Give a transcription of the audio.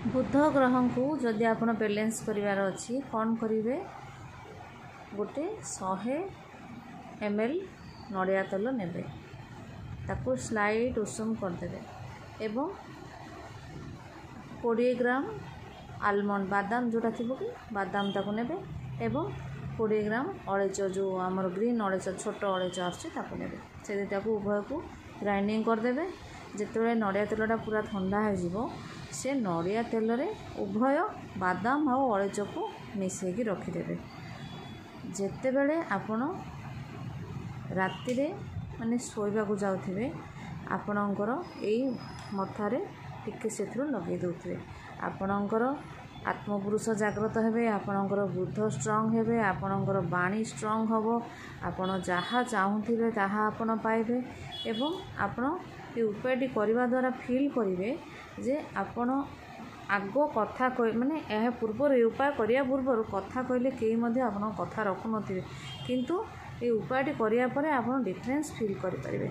बुध ग्रह को जदि आप बैलेंस करार अच्छी कौन करेंगे गोटे 100 ml नड़िया तेल नेबे ताको स्लाइड उषुम करदे एवं 20 ग्राम आलमंड बादाम जोटा थी कि बादाम ताको नेबे एवं 20 ग्राम अड़ेच जो आमर ग्रीन अड़ेच छोट अड़ेच आसने से उभय को ग्राइंडिंग करदे जिते नड़िया तेलटा पूरा ठंडा हो से नड़िया तेल रे उभय बादाम और अड़ेच को मिसेकी रखिदे जिते बड़े आपण राति माने शोइबा को जाउथिबे आपणकर यही मथारे टिके से लगे दौथे आपणकर आत्मपुरुष जागृत हेबे आपणकर बुध स्ट्रंग हेबे आपणकर बाणी स्ट्रंग हबो आपण जहाँ चाहूथिबे ताहा आपण पाइबे एवं आपण ये उपायटी करने द्वारा फील करेंगे जे आपण आग कथा कह माने यह पूर्वर ये उपाय करिया पूर्वर कथा कहले कई आप कथा रखु नथिबे किंतु ये उपायटी करिया परे आपण डिफरेंस फील करि परिबे।